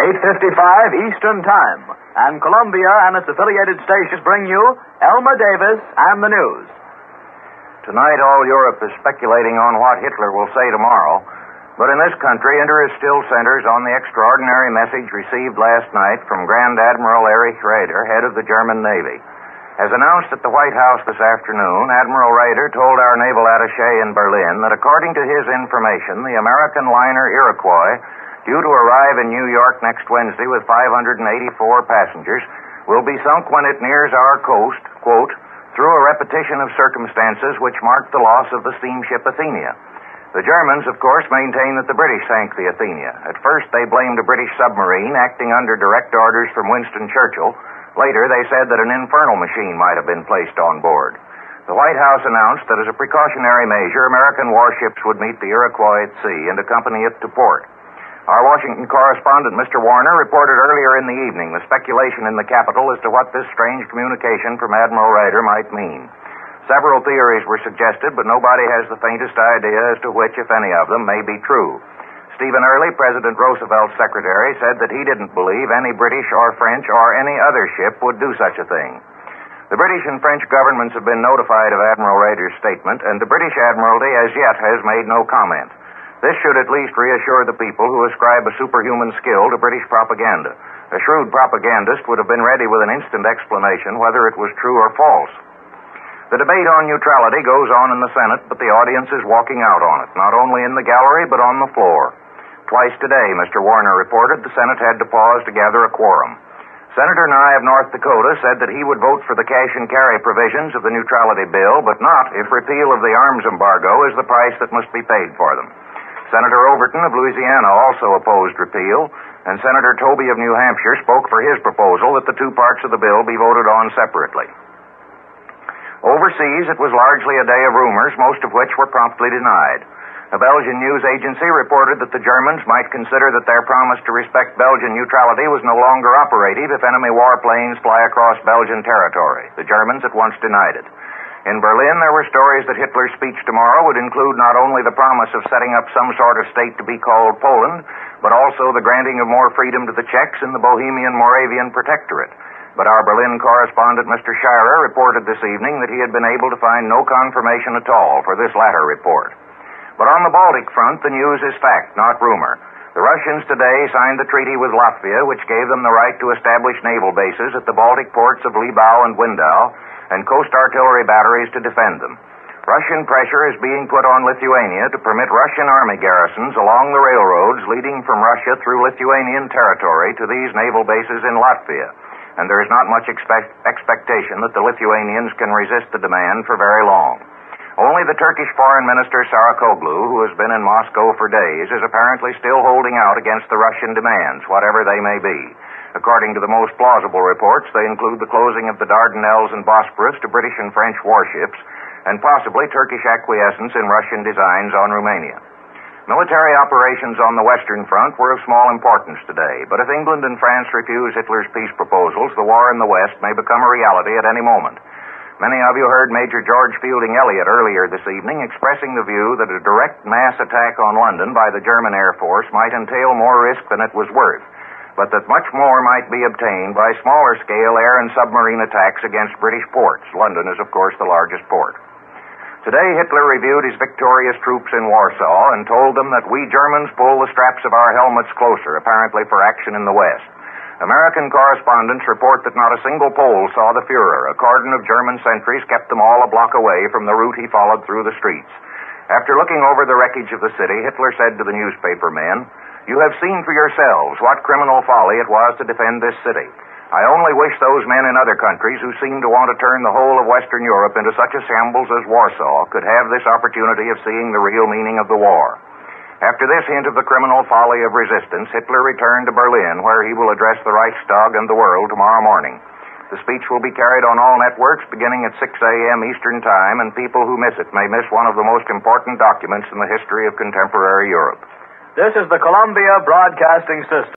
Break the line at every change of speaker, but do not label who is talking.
8:55 Eastern Time. And Columbia and its affiliated stations bring you Elmer Davis and the news.
Tonight, all Europe is speculating on what Hitler will say tomorrow. But in this country, interest still centers on the extraordinary message received last night from Grand Admiral Erich Raeder, head of the German Navy. As announced at the White House this afternoon, Admiral Raeder told our naval attaché in Berlin that according to his information, the American liner Iroquois, due to arrive in New York next Wednesday with 584 passengers, will be sunk when it nears our coast, quote, through a repetition of circumstances which marked the loss of the steamship Athenia. The Germans, of course, maintain that the British sank the Athenia. At first, they blamed a British submarine acting under direct orders from Winston Churchill. Later, they said that an infernal machine might have been placed on board. The White House announced that as a precautionary measure, American warships would meet the Iroquois at sea and accompany it to port. Our Washington correspondent, Mr. Warner, reported earlier in the evening the speculation in the capital as to what this strange communication from Admiral Raeder might mean. Several theories were suggested, but nobody has the faintest idea as to which, if any of them, may be true. Stephen Early, President Roosevelt's secretary, said that he didn't believe any British or French or any other ship would do such a thing. The British and French governments have been notified of Admiral Raeder's statement, and the British Admiralty as yet has made no comment. This should at least reassure the people who ascribe a superhuman skill to British propaganda. A shrewd propagandist would have been ready with an instant explanation whether it was true or false. The debate on neutrality goes on in the Senate, but the audience is walking out on it, not only in the gallery, but on the floor. Twice today, Mr. Warner reported, the Senate had to pause to gather a quorum. Senator Nye of North Dakota said that he would vote for the cash and carry provisions of the neutrality bill, but not if repeal of the arms embargo is the price that must be paid for them. Senator Overton of Louisiana also opposed repeal, and Senator Toby of New Hampshire spoke for his proposal that the two parts of the bill be voted on separately. Overseas, it was largely a day of rumors, most of which were promptly denied. A Belgian news agency reported that the Germans might consider that their promise to respect Belgian neutrality was no longer operative if enemy warplanes fly across Belgian territory. The Germans at once denied it. In Berlin, there were stories that Hitler's speech tomorrow would include not only the promise of setting up some sort of state to be called Poland, but also the granting of more freedom to the Czechs in the Bohemian-Moravian Protectorate. But our Berlin correspondent, Mr. Schreier, reported this evening that he had been able to find no confirmation at all for this latter report. But on the Baltic front, the news is fact, not rumor. The Russians today signed the treaty with Latvia, which gave them the right to establish naval bases at the Baltic ports of Libau and Windau, and coast artillery batteries to defend them. Russian pressure is being put on Lithuania to permit Russian army garrisons along the railroads leading from Russia through Lithuanian territory to these naval bases in Latvia. And there is not much expectation that the Lithuanians can resist the demand for very long. Only the Turkish Foreign Minister Sarıkoglu, who has been in Moscow for days, is apparently still holding out against the Russian demands, whatever they may be. According to the most plausible reports, they include the closing of the Dardanelles and Bosporus to British and French warships, and possibly Turkish acquiescence in Russian designs on Romania. Military operations on the Western Front were of small importance today, but if England and France refuse Hitler's peace proposals, the war in the West may become a reality at any moment. Many of you heard Major George Fielding Elliott earlier this evening expressing the view that a direct mass attack on London by the German Air Force might entail more risk than it was worth, but that much more might be obtained by smaller-scale air and submarine attacks against British ports. London is, of course, the largest port. Today, Hitler reviewed his victorious troops in Warsaw and told them that we Germans pull the straps of our helmets closer, apparently for action in the West. American correspondents report that not a single Pole saw the Fuhrer. A cordon of German sentries kept them all a block away from the route he followed through the streets. After looking over the wreckage of the city, Hitler said to the newspaper men, "You have seen for yourselves what criminal folly it was to defend this city. I only wish those men in other countries who seem to want to turn the whole of Western Europe into such a shambles as Warsaw could have this opportunity of seeing the real meaning of the war." After this hint of the criminal folly of resistance, Hitler returned to Berlin, where he will address the Reichstag and the world tomorrow morning. The speech will be carried on all networks beginning at 6 a.m. Eastern Time, and people who miss it may miss one of the most important documents in the history of contemporary Europe.
This is the Columbia Broadcasting System.